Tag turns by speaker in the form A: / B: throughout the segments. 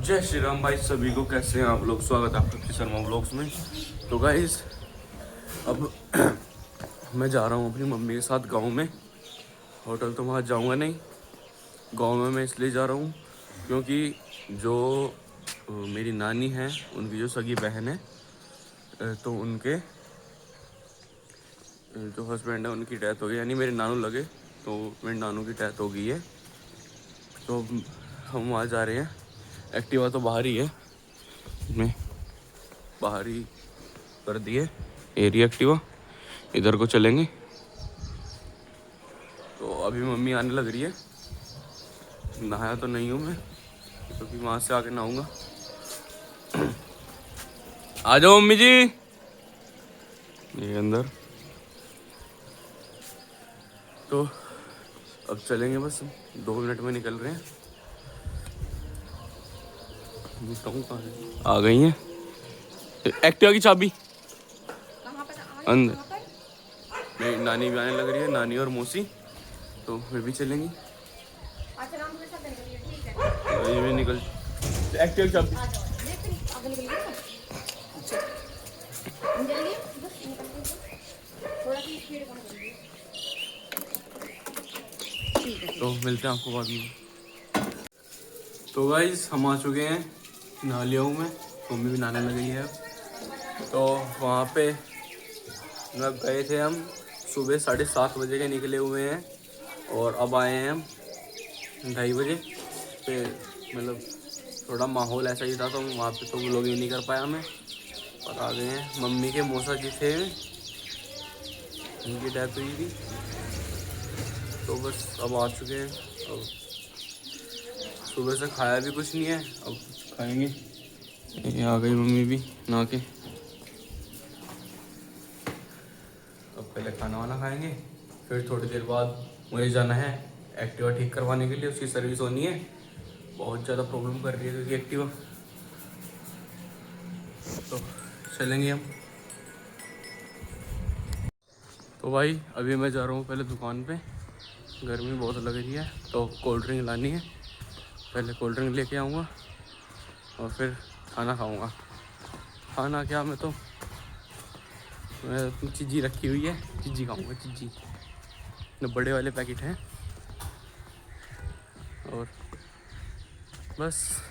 A: जय श्री राम भाई सभी को। कैसे हैं आप लोग? स्वागत है आपका शर्मा ब्लॉग्स में। तो गाइस अब मैं जा रहा हूँ अपनी मम्मी के साथ गांव में। होटल तो वहाँ जाऊँगा नहीं, गांव में मैं इसलिए जा रहा हूँ क्योंकि जो मेरी नानी है उनकी जो सगी बहन है, तो उनके जो हस्बैंड है उनकी डेथ हो गई, यानी मेरे नानू लगे, तो मेरे नानू की डेथ हो गई है। तो हम वहाँ जा रहे हैं। एक्टिवा तो बाहर ही है, मैं बाहर ही कर दिए एरिया एक्टिवा, इधर को चलेंगे। तो अभी मम्मी आने लग रही है। नहाया तो नहीं हूँ मैं, क्योंकि वहाँ से आके नहाऊंगा। आ जाओ मम्मी जी, ये अंदर। तो अब चलेंगे, बस 2 मिनट में निकल रहे हैं। आ गई हैं। एक्टिवा की चाबी अंदर। मेरी नानी भी आने लग रही है, नानी और मौसी, तो वे भी चलेंगी। तो ये भी निकल एक्टिवा की चाबी। तो मिलते हैं आपको बाद में। तो गाइस हम आ चुके हैं, नहा लिया हूँ मैं, मम्मी भी नहाने लग गई है अब। तो वहाँ पे मतलब गए थे हम, सुबह 7:30 बजे के निकले हुए हैं और अब आए हैं हम 2:30 बजे पे। मतलब थोड़ा माहौल ऐसा ही था, तो वहाँ पे तो व्लॉग ही नहीं कर पाया मैं। और आ गए हैं। मम्मी के मौसा जी थे, उनकी डेथ हुई थी, तो बस अब आ चुके हैं। अब सुबह से खाया भी कुछ नहीं है, अब कुछ खाएंगे। ये आ गई मम्मी भी नहा के। अब पहले खाना वाना खाएंगे, फिर थोड़ी देर बाद मुझे जाना है एक्टिवा ठीक करवाने के लिए। उसकी सर्विस होनी है, बहुत ज़्यादा प्रॉब्लम कर रही है क्योंकि एक्टिवा। तो चलेंगे हम। तो भाई अभी मैं जा रहा हूँ पहले दुकान पे, गर्मी बहुत लग रही है, तो कोल्ड ड्रिंक लानी है। पहले कोल्ड ड्रिंक लेके आऊँगा और फिर खाना खाऊँगा। खाना क्या, मैं चिज्जी रखी हुई है, चिज्जी खाऊँगा। चिज्जी जो बड़े वाले पैकेट हैं। और बस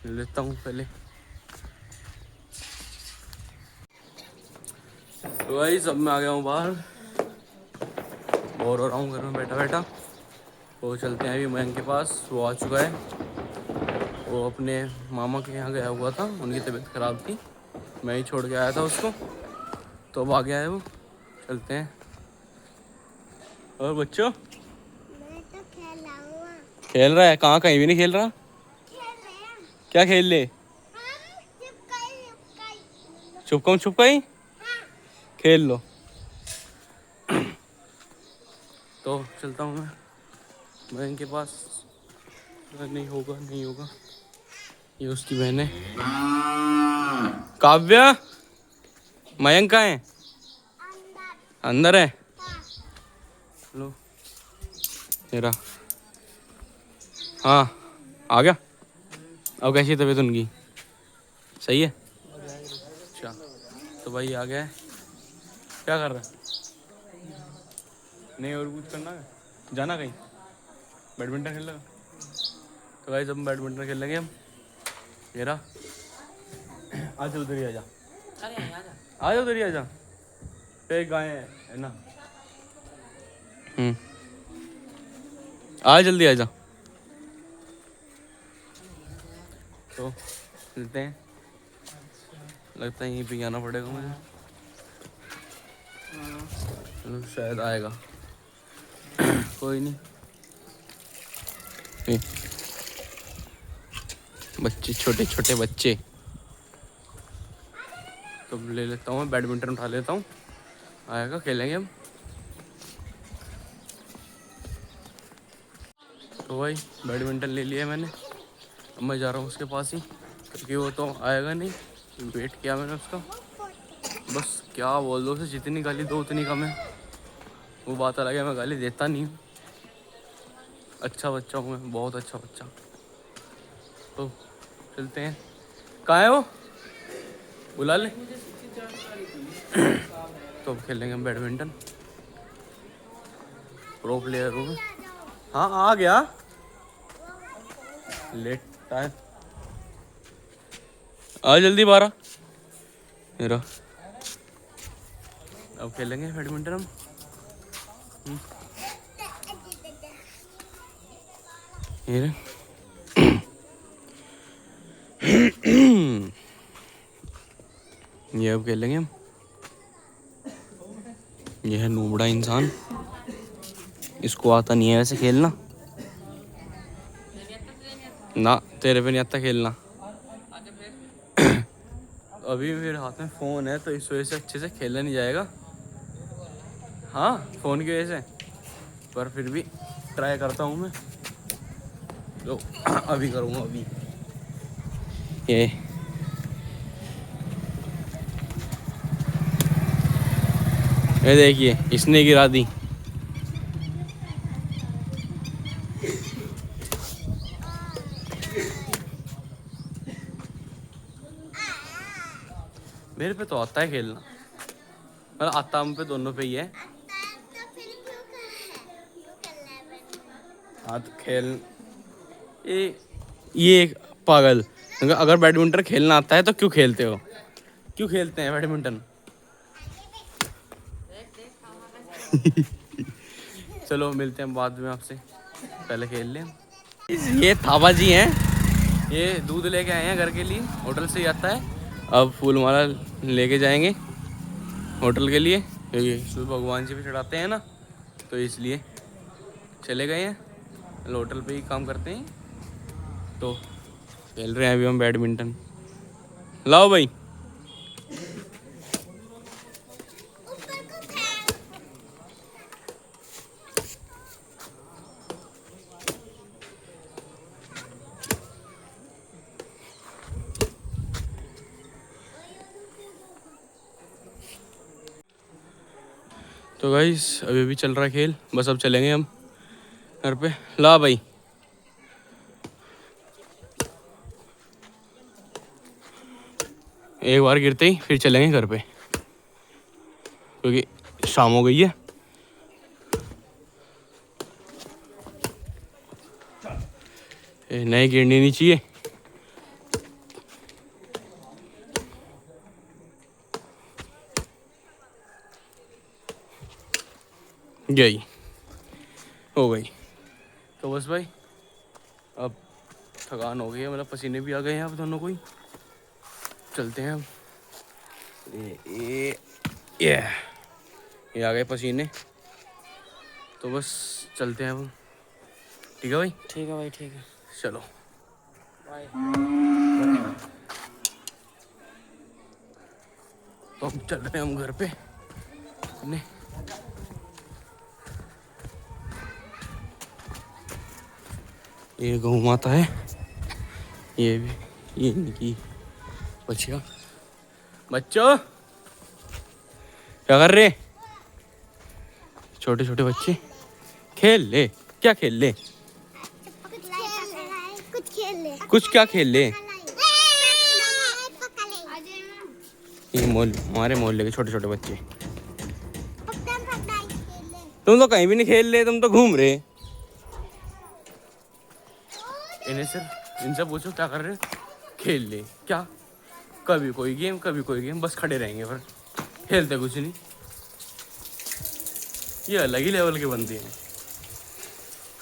A: लेता हूँ पहले। तो भाई सब मैं आ गया हूँ बाहर, बोर हो रहा हूँ घर में बैठा बैठा। तो चलते हैं अभी मयंक के पास, वो आ चुका है। वो अपने मामा के यहाँ गया हुआ था, उनकी तबीयत ख़राब थी, मैं ही छोड़ के आया था उसको, तो अब आ गया है वो। चलते हैं। और बच्चों,
B: मैं तो खेल रहा हूँ।
A: खेल रहा है? कहाँ, कहीं भी नहीं खेल रहा।
B: खेल रहे हैं
A: क्या खेल ले?
B: हम चिपकाई।
A: छुपकम छुपकाई
B: हाँ।
A: खेल लो। तो चलता हूँ मैं इनके पास। नहीं होगा, नहीं होगा। ये उसकी बहन है काव्या। मयंक कहाँ है?
B: अंदर।
A: अंदर है।
B: हाँ।
A: लो तेरा। हाँ आ गया। अब कैसी है तबीयत उनकी? सही है। अच्छा, तो भाई आ गया है। क्या कर रहा है? नहीं और कुछ करना है? जाना कहीं? बैडमिंटन खेल लेगा? तो भाई जब बैडमिंटन खेल लेंगे हम। मेरा आजा, उधर ही आजा। आजा उधर ही आजा। पे गाय है ना। आ जल्दी आजा। तो मिलते हैं। लगता है यहीं पे आना पड़ेगा मुझे। चलो शायद आएगा। कोई नहीं। ए, बच्चे, छोटे छोटे बच्चे। तो ले लेता हूँ मैं, बैडमिंटन उठा लेता हूँ, आएगा खेलेंगे हम। तो भाई बैडमिंटन ले लिया मैंने, अब मैं जा रहा हूँ उसके पास ही, क्योंकि वो तो आएगा नहीं। वेट किया मैंने उसका। बस क्या बोल दो उसे, जितनी गाली दो उतनी कम है। वो बात अलग है, मैं गाली देता नहीं हूँ। अच्छा बच्चा हूँ मैं, बहुत अच्छा बच्चा। तो चलते हैं। कहाँ है वो, बुला ले। तो अब खेलेंगे हम बैडमिंटन। प्रो प्लेयर हूँ मैं। हाँ आ गया, लेट टाइम। आ जल्दी 12 मेरा। अब खेलेंगे बैडमिंटन हम। ये रहे। ये अब खेलेंगे हम। ये है नूबड़ा इंसान, इसको आता नहीं है वैसे खेलना ना, तेरे पे नहीं आता खेलना। अभी मेरे हाथ में फ़ोन है तो इस वजह से अच्छे से खेला नहीं जाएगा। हाँ फ़ोन की वजह से, पर फिर भी ट्राई करता हूँ मैं। तो अभी करूँगा अभी। ये देखिए इसने गिरा दी। मेरे पे तो आता है खेलना, मतलब आता हम पे दोनों पे ही है।
B: तो फिर क्यों करना है मैंने?
A: हाँ तो खेल, ये एक पागल, अगर बैडमिंटन खेलना आता है तो क्यों खेलते हो, क्यों खेलते हैं बैडमिंटन। चलो मिलते हैं बाद में आपसे, पहले खेल लें। ये थावा जी हैं, ये दूध लेके आए हैं घर के लिए, होटल से ही आता है। अब फूल माला लेके जाएंगे होटल के लिए, क्योंकि सूर्य भगवान जी पे चढ़ाते हैं ना, तो इसलिए चले गए हैं। होटल पे ही काम करते हैं, तो खेल रहे हैं अभी हम बैडमिंटन। लाओ भाई।
B: ऊपर को फेंक।
A: तो गाइस अभी भी चल रहा है खेल, बस अब चलेंगे हम घर पे। ला भाई। एक बार गिरते ही फिर चलेंगे घर पे, क्योंकि शाम हो गई है। नहीं गिरनी नहीं चाहिए। गई, हो गई। तो बस भाई अब थकान हो गई है, मतलब पसीने भी आ गए हैं अब दोनों को ही। चलते हैं अब। ये आ गए पसीने, तो बस चलते हैं अब। ठीक है भाई।
C: ठीक है भाई, ठीक है,
A: चलो
C: बाय।
A: तो अब चल रहे हैं हम घर पे अपने। ये गौ माता है, ये भी, ये इनकी बच्चियाँ। बच्चों क्या कर रहे, छोटे छोटे बच्चे खेल ले, क्या खेल ले,
B: कुछ खेल ले।
A: कुछ क्या खेल ले। ये हमारे मोहल्ले के छोटे छोटे बच्चे, तुम तो कहीं भी नहीं खेल रहे, तुम तो घूम रहे। इन्हें सिर्फ इनसे पूछो क्या कर रहे, खेल ले क्या, कभी कोई गेम कभी कोई गेम, बस खड़े रहेंगे पर खेलते कुछ नहीं। ये अलग ही लेवल के बनते हैं।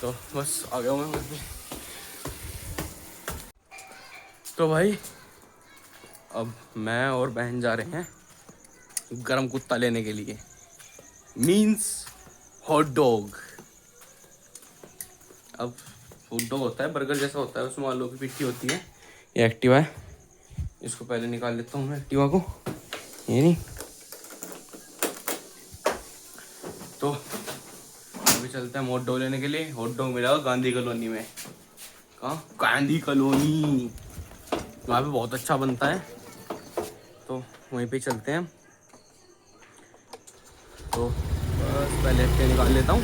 A: तो बस आ गया हूँ मैं घर पे। तो भाई अब मैं और बहन जा रहे हैं गरम कुत्ता लेने के लिए, मीन्स हॉट डॉग। अब हॉट डॉग होता है बर्गर जैसा होता है, उसमें आलू की पिट्ठी होती है। ये एक्टिवा है, इसको पहले निकाल लेता हूँ मैं एक्टिवा को, ये नहीं तो अभी चलते हैं हॉट डॉग लेने के लिए। हॉट डॉग मिला गांधी कॉलोनी में। कहाँ, गांधी कॉलोनी, वहाँ पे बहुत अच्छा बनता है, तो वहीं पे चलते हैं। तो बस पहले एक्टिवा निकाल लेता हूँ।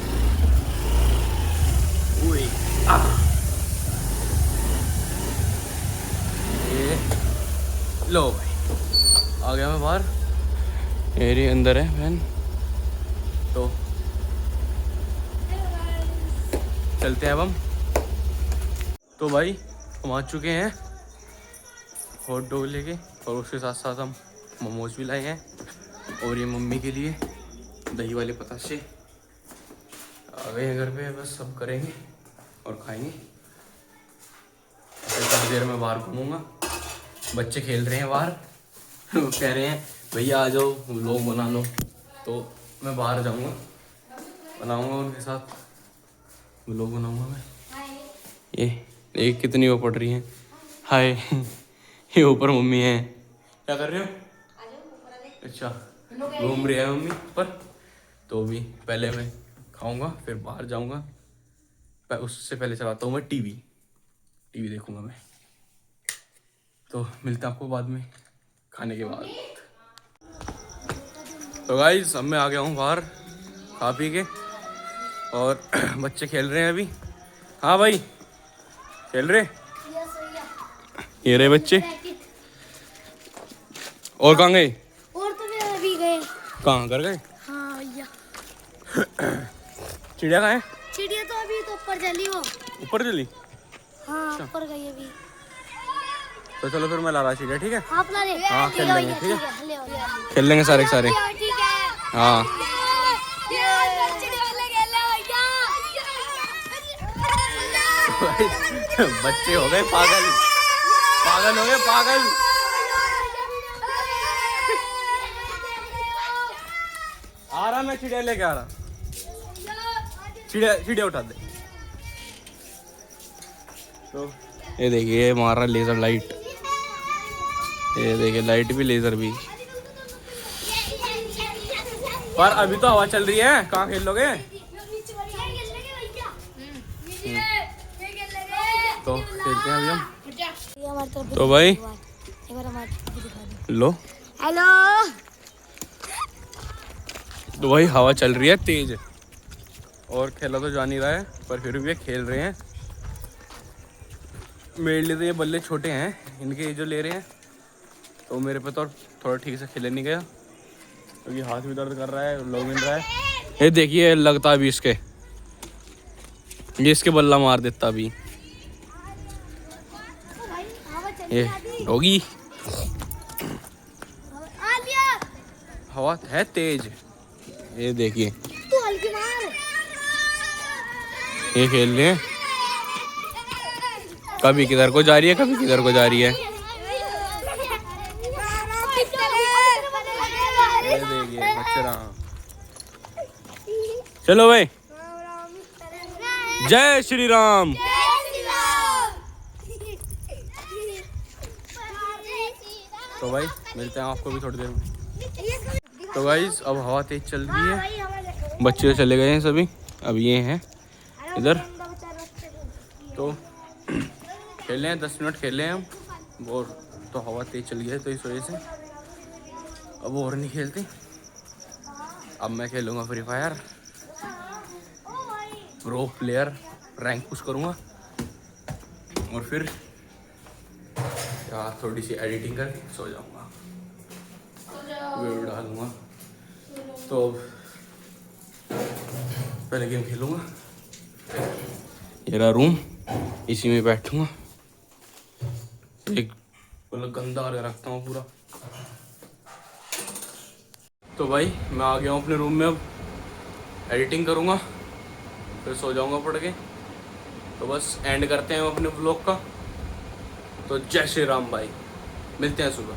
A: लो भाई आ गया मैं बाहर, मेरे अंदर है बहन। तो चलते हैं अब हम। तो भाई हम आ चुके हैं हॉट डॉग लेके, और उसके साथ साथ हम मोमोज भी लाए हैं, और ये मम्मी के लिए दही वाले पताशे आ गए हैं घर पे। बस सब करेंगे और खाएंगे। फिर काफ़ी देर में बाहर घूमूंगा। बच्चे खेल रहे हैं बाहर वो कह रहे हैं भैया आ जाओ व्लॉग बना लो, तो मैं बाहर जाऊंगा, बनाऊंगा उनके साथ व्लॉग बनाऊंगा मैं। ये कितनी वो पड़ रही हैं। हाय ये ऊपर मम्मी है, क्या कर रहे हो? अच्छा घूम रही है मम्मी ऊपर। तो भी पहले मैं खाऊंगा फिर बाहर जाऊंगा। उससे पहले चलाता हूँ मैं टीवी देखूंगा मैं। तो मिलता आपको बाद में खाने के बाद। तो गाइस अब मैं आ गया हूँ बाहर खा पी के, और बच्चे खेल रहे हैं अभी। हाँ भाई खेल रहे, ये रहे बच्चे। और कहाँ गए?
B: और तो मैं अभी गए।
A: कहाँ घर गए?
B: हाँ भैया।
A: चिड़िया कहाँ है?
B: चिड़िया तो अभी तो ऊपर चली वो।
A: ऊपर चली?
B: हाँ ऊपर गई अभी।
A: तो चलो फिर मैं ला रहा चिड़िया, ठीक है?
B: आप ला रहे?
A: हाँ खेल लेंगे, ठीक है?
B: ले आओ।
A: खेल लेंगे सारे सारे।
B: ठीक है।
A: हाँ बच्चे हो गए पागल, पागल हो गए पागल। आ रहा मैं चिड़िया लेके आ रहा। चिड़िया उठा दे। तो ये देखिए मार रहा लेजर लाइट, ये देखिए लाइट भी लेजर भी। पर अभी तो हवा चल रही है, कहाँ खेल लोगे? तो खेलते हैं अभी हम। तो भाई लो,
B: हेलो।
A: तो भाई हवा चल रही है तेज, और खेला तो जा नहीं रहा है, पर फिर भी ये खेल रहे हैं। मेरे लिए तो ये बल्ले छोटे हैं, इनके जो ले रहे हैं, तो मेरे पे तो थोड़ा ठीक से खेलने नहीं गया, क्योंकि हाथ भी दर्द कर रहा है, लोग मिल रहा है। ये देखिए लगता अभी इसके, ये इसके बल्ला मार देता अभी। ये डॉगी हवा है तेज, ये देखिए
B: तू हल्की मार।
A: ये खेल रहे हैं, कभी किधर को जा रही है कभी किधर को जा रही है। ये देखिए बच्चा। चलो भाई जय श्री राम। तो भाई मिलते हैं आपको भी थोड़ी देर में। तो गाइस अब हवा तेज चल रही है, बच्चे चले गए हैं सभी, अब ये हैं इधर। तो खेले हैं 10 मिनट खेले हैं हम, और तो हवा तेज चल गई है तो इस वजह से अब और नहीं खेलते। अब मैं खेलूँगा Free Fire, pro player rank push करूँगा, और फिर यार थोड़ी सी एडिटिंग करके सो जाऊँगा, वीडियो डालूँगा। तो पहले गेम खेलूँगा, ये रहा रूम, इसी में बैठूँगा, एक मतलब गंदा करके रखता हूँ पूरा। तो भाई मैं आ गया हूँ अपने रूम में, अब एडिटिंग करूँगा फिर सो जाऊँगा पढ़ के। तो बस एंड करते हैं अपने व्लॉग का। तो जय श्री राम भाई, मिलते हैं सुबह।